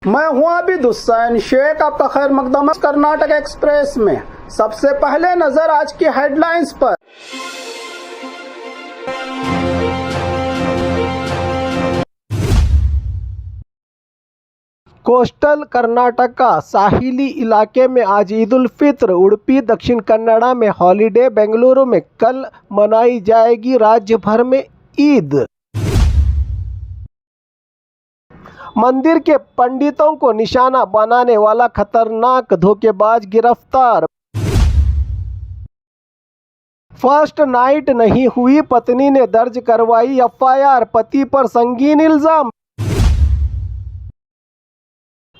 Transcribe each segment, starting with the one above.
मैं हूं आबिद हुसैन शेख, आपका खैर मकदम कर्नाटक एक्सप्रेस में। सबसे पहले नजर आज की हेडलाइंस पर। कोस्टल कर्नाटक का साहिली इलाके में आज ईद उल फित्र, उडुपी दक्षिण कन्नड़ा में हॉलीडे, बेंगलुरु में कल मनाई जाएगी राज्य भर में ईद। मंदिर के पंडितों को निशाना बनाने वाला खतरनाक धोखेबाज गिरफ्तार। फर्स्ट नाइट नहीं हुई, पत्नी ने दर्ज करवाई एफआईआर, पति पर संगीन इल्जाम।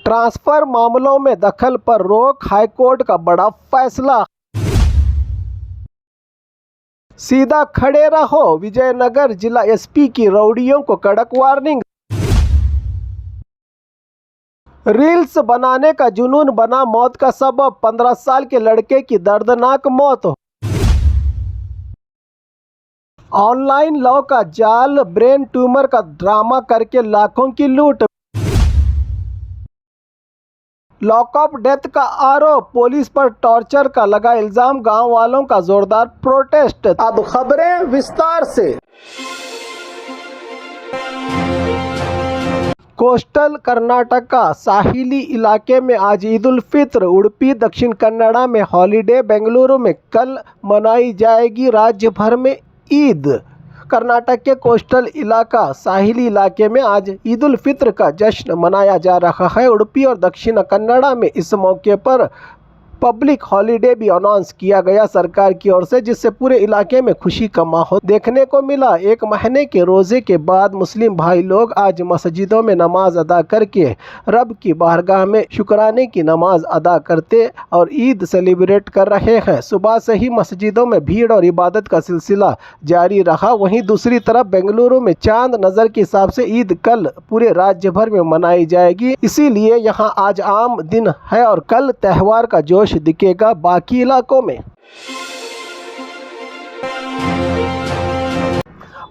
ट्रांसफर मामलों में दखल पर रोक, हाईकोर्ट का बड़ा फैसला। सीधा खड़े रहो, विजयनगर जिला एसपी की रउडियों को कड़क वार्निंग। रील्स बनाने का जुनून बना मौत का सबब, 15 साल के लड़के की दर्दनाक मौत। ऑनलाइन लव का जाल, ब्रेन ट्यूमर का ड्रामा करके लाखों की लूट। लॉकअप डेथ का आरोप, पुलिस पर टॉर्चर का लगा इल्जाम, गांव वालों का जोरदार प्रोटेस्ट। अब खबरें विस्तार से। कोस्टल कर्नाटक का साहिली इलाके में आज ईद उल फित्र, उडुपी दक्षिण कन्नड़ा में हॉलीडे, बेंगलुरु में कल मनाई जाएगी राज्य भर में ईद। कर्नाटक के कोस्टल इलाका साहिली इलाके में आज ईद उल फित्र का जश्न मनाया जा रहा है। उडुपी और दक्षिण कन्नड़ा में इस मौके पर पब्लिक हॉलीडे भी अनाउंस किया गया सरकार की ओर से, जिससे पूरे इलाके में खुशी का माहौल देखने को मिला। एक महीने के रोजे के बाद मुस्लिम भाई लोग आज मस्जिदों में नमाज अदा करके रब की बारगाह में शुक्राने की नमाज अदा करते और ईद सेलिब्रेट कर रहे हैं। सुबह से ही मस्जिदों में भीड़ और इबादत का सिलसिला जारी रहा। वहीं दूसरी तरफ बेंगलुरु में चांद नजर के हिसाब से ईद कल पूरे राज्य भर में मनाई जाएगी, इसीलिए यहाँ आज आम दिन है और कल त्यौहार का जोश दिखेगा बाकी इलाकों में।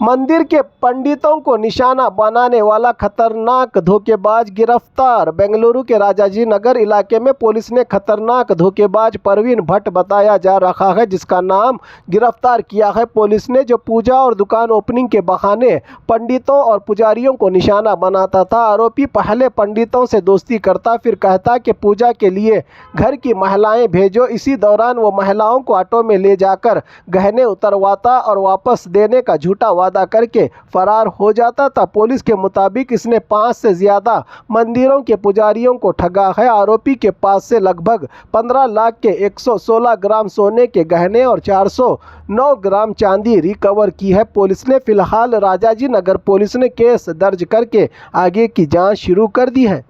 मंदिर के पंडितों को निशाना बनाने वाला खतरनाक धोखेबाज गिरफ्तार। बेंगलुरु के राजाजी नगर इलाके में पुलिस ने खतरनाक धोखेबाज परवीन भट्ट बताया जा रहा है, जिसका नाम गिरफ्तार किया है पुलिस ने, जो पूजा और दुकान ओपनिंग के बहाने पंडितों और पुजारियों को निशाना बनाता था। आरोपी पहले पंडितों से दोस्ती करता, फिर कहता कि पूजा के लिए घर की महिलाएं भेजो। इसी दौरान वो महिलाओं को ऑटो में ले जाकर गहने उतरवाता और वापस देने का झूठा वादा करके फरार हो जाता था। पुलिस के मुताबिक इसने 5 से ज्यादा मंदिरों के पुजारियों को ठगा है। आरोपी के पास से लगभग 15 लाख के 116 ग्राम सोने के गहने और 409 ग्राम चांदी रिकवर की है पुलिस ने। फिलहाल राजाजी नगर पुलिस ने केस दर्ज करके आगे की जांच शुरू कर दी है।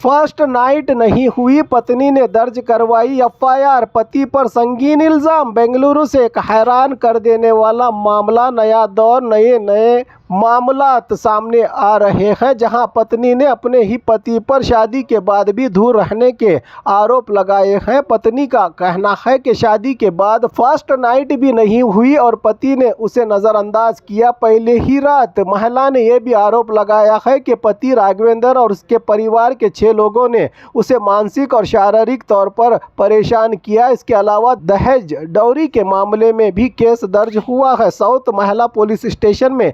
फर्स्ट नाइट नहीं हुई, पत्नी ने दर्ज करवाई एफआईआर, पति पर संगीन इल्जाम। बेंगलुरु से एक हैरान कर देने वाला मामला, नया दौर, नए मामलात सामने आ रहे हैं, जहां पत्नी ने अपने ही पति पर शादी के बाद भी दूर रहने के आरोप लगाए हैं। पत्नी का कहना है कि शादी के बाद फर्स्ट नाइट भी नहीं हुई और पति ने उसे नज़रअंदाज किया पहले ही रात। महिला ने यह भी आरोप लगाया है कि पति राघवेंद्र और उसके परिवार के 6 लोगों ने उसे मानसिक और शारीरिक तौर पर परेशान किया। इसके अलावा दहेज डौरी के मामले में भी केस दर्ज हुआ है। साउथ महिला पुलिस स्टेशन में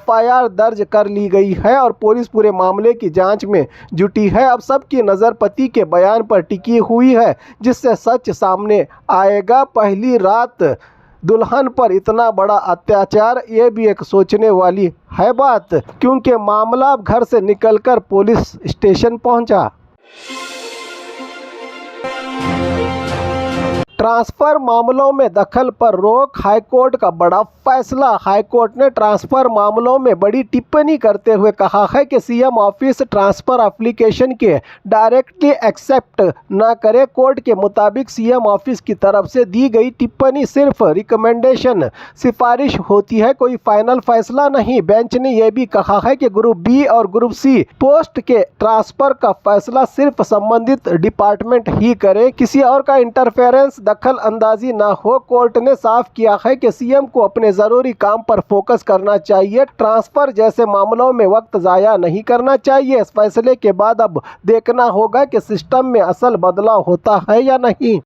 एफआईआर दर्ज कर ली गई है और पुलिस पूरे मामले की जांच में जुटी है। अब सबकी नज़र पति के बयान पर टिकी हुई है, जिससे सच सामने आएगा। पहली रात दुल्हन पर इतना बड़ा अत्याचार, ये भी एक सोचने वाली है बात, क्योंकि मामला अब घर से निकलकर पुलिस स्टेशन पहुंचा। ट्रांसफर मामलों में दखल पर रोक, हाईकोर्ट का बड़ा फैसला। हाईकोर्ट ने ट्रांसफर मामलों में बड़ी टिप्पणी करते हुए कहा है कि सीएम ऑफिस ट्रांसफर एप्लीकेशन के डायरेक्टली एक्सेप्ट न करे। कोर्ट के मुताबिक सीएम ऑफिस की तरफ से दी गई टिप्पणी सिर्फ रिकमेंडेशन, सिफारिश होती है, कोई फाइनल फैसला नहीं। बेंच ने यह भी कहा है कि ग्रुप बी और ग्रुप सी पोस्ट के ट्रांसफर का फैसला सिर्फ संबंधित डिपार्टमेंट ही करे, किसी और का इंटरफेरेंस दखल अंदाजी न हो। कोर्ट ने साफ किया है कि सीएम को अपने जरूरी काम पर फोकस करना चाहिए, ट्रांसफर जैसे मामलों में वक्त जाया नहीं करना चाहिए। इस फैसले के बाद अब देखना होगा कि सिस्टम में असल बदलाव होता है या नहीं।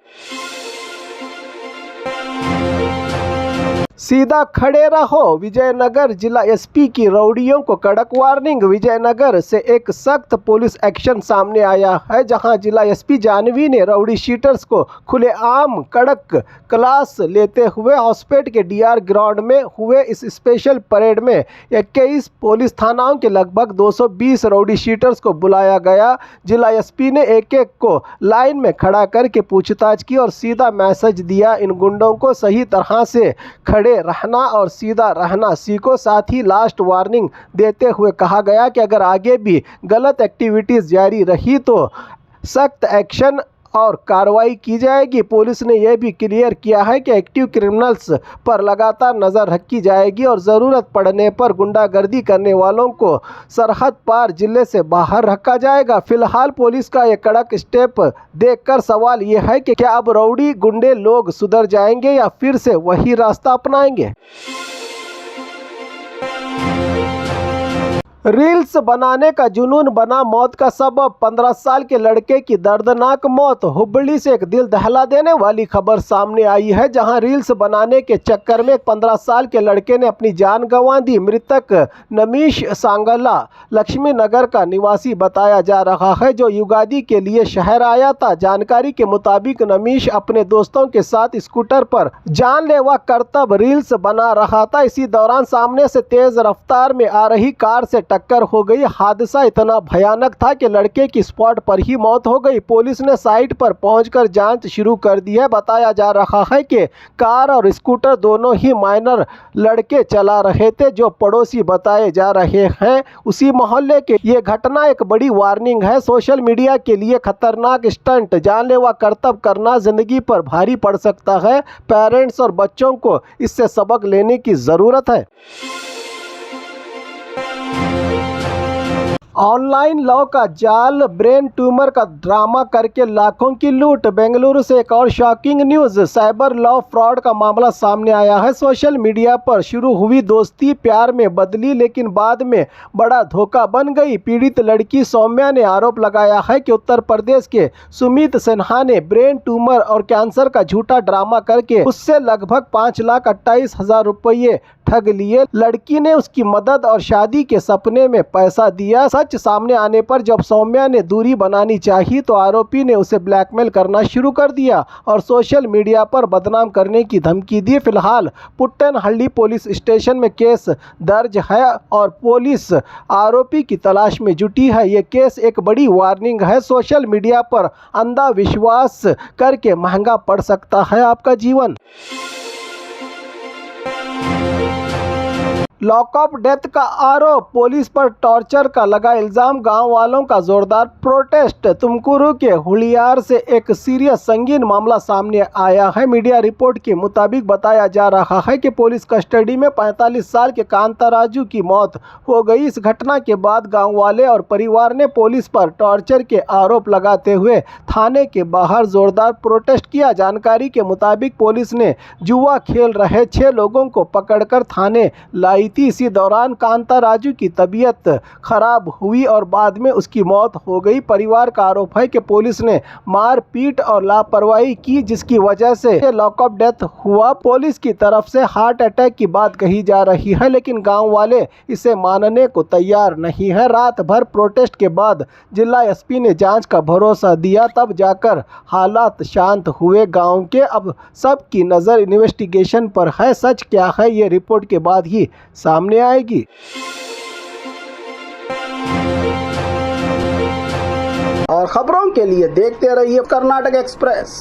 सीधा खड़े रहो, विजयनगर जिला एसपी की रउडियों को कड़क वार्निंग। विजयनगर से एक सख्त पुलिस एक्शन सामने आया है, जहां जिला एसपी जानवी ने रउडी शीटर्स को खुलेआम कड़क क्लास लेते हुए हॉस्पेट के डीआर ग्राउंड में हुए इस स्पेशल परेड में 21 पुलिस थानाओं के लगभग 220 रउडी शीटर्स को बुलाया गया। जिला एसपी ने एक एक को लाइन में खड़ा करके पूछताछ की और सीधा मैसेज दिया, इन गुंडों को सही तरह से खड़े रहना और सीधा रहना सीखो। साथ ही लास्ट वार्निंग देते हुए कहा गया कि अगर आगे भी गलत एक्टिविटीज जारी रही तो सख्त एक्शन और कार्रवाई की जाएगी। पुलिस ने यह भी क्लियर किया है कि एक्टिव क्रिमिनल्स पर लगातार नज़र रखी जाएगी और ज़रूरत पड़ने पर गुंडागर्दी करने वालों को सरहद पार जिले से बाहर रखा जाएगा। फिलहाल पुलिस का ये कड़क स्टेप देखकर सवाल ये है कि क्या अब रउडी गुंडे लोग सुधर जाएंगे या फिर से वही रास्ता अपनाएंगे। रील्स बनाने का जुनून बना मौत का सबब, 15 साल के लड़के की दर्दनाक मौत। हुबली से एक दिल दहला देने वाली खबर सामने आई है, जहां रील्स बनाने के चक्कर में 15 साल के लड़के ने अपनी जान गंवा दी। मृतक नमीश सांगला लक्ष्मी नगर का निवासी बताया जा रहा है, जो युगादी के लिए शहर आया था। जानकारी के मुताबिक नमीश अपने दोस्तों के साथ स्कूटर पर जानलेवा करतब रील्स बना रहा था। इसी दौरान सामने से तेज रफ्तार में आ रही कार से टक्कर हो गई। हादसा इतना भयानक था कि लड़के की स्पॉट पर ही मौत हो गई। पुलिस ने साइट पर पहुंचकर जांच शुरू कर दी है। बताया जा रहा है कि कार और स्कूटर दोनों ही माइनर लड़के चला रहे थे, जो पड़ोसी बताए जा रहे हैं उसी मोहल्ले के। ये घटना एक बड़ी वार्निंग है। सोशल मीडिया के लिए खतरनाक स्टंट, जानलेवा करतब करना जिंदगी पर भारी पड़ सकता है। पेरेंट्स और बच्चों को इससे सबक लेने की जरूरत है। ऑनलाइन लॉ का जाल, ब्रेन ट्यूमर का ड्रामा करके लाखों की लूट। बेंगलुरु से एक और shocking news, cyber law fraud का मामला सामने आया है। सोशल मीडिया पर शुरू हुई दोस्ती प्यार में बदली, लेकिन बाद में बड़ा धोखा बन गई। पीड़ित लड़की सौम्या ने आरोप लगाया है कि उत्तर प्रदेश के सुमित सिन्हा ने ब्रेन ट्यूमर और कैंसर का झूठा ड्रामा करके उससे लगभग 5,28,000 रुपये ठग लिए। लड़की ने उसकी मदद और शादी के सपने में पैसा दिया। सच सामने आने पर जब सौम्या ने दूरी बनानी चाहिए तो आरोपी ने उसे ब्लैकमेल करना शुरू कर दिया और सोशल मीडिया पर बदनाम करने की धमकी दी। फिलहाल पुट्टनहल्ली पुलिस स्टेशन में केस दर्ज है और पुलिस आरोपी की तलाश में जुटी है। ये केस एक बड़ी वार्निंग है। सोशल मीडिया पर अंधा विश्वास करके महंगा पड़ सकता है आपका जीवन। लॉकअप डेथ का आरोप, पुलिस पर टॉर्चर का लगा इल्जाम, गांव वालों का जोरदार प्रोटेस्ट। तुमकुरू के हुलियार से एक सीरियस संगीन मामला सामने आया है। मीडिया रिपोर्ट के मुताबिक बताया जा रहा है कि पुलिस कस्टडी में 45 साल के कांताराजू की मौत हो गई। इस घटना के बाद गांव वाले और परिवार ने पुलिस पर टॉर्चर के आरोप लगाते हुए थाने के बाहर जोरदार प्रोटेस्ट किया। जानकारी के मुताबिक पुलिस ने जुआ खेल रहे 6 लोगों को पकड़कर थाने लाई थी। इसी दौरान कांताराजू की तबीयत खराब हुई और बाद में उसकी मौत हो गई। परिवार का आरोप है कि पुलिस ने मारपीट और लापरवाही की, जिसकी वजह से लॉकअप डेथ हुआ। पुलिस की तरफ से हार्ट अटैक की बात कही जा रही है, लेकिन गांव वाले इसे मानने को तैयार नहीं है। रात भर प्रोटेस्ट के बाद जिला एसपी ने जांच का भरोसा दिया, तब जाकर हालात शांत हुए। गांव के अब सबकी नज़र इन्वेस्टिगेशन पर है। सच क्या है ये रिपोर्ट के बाद ही सामने आएगी। और खबरों के लिए देखते रहिए कर्नाटक एक्सप्रेस।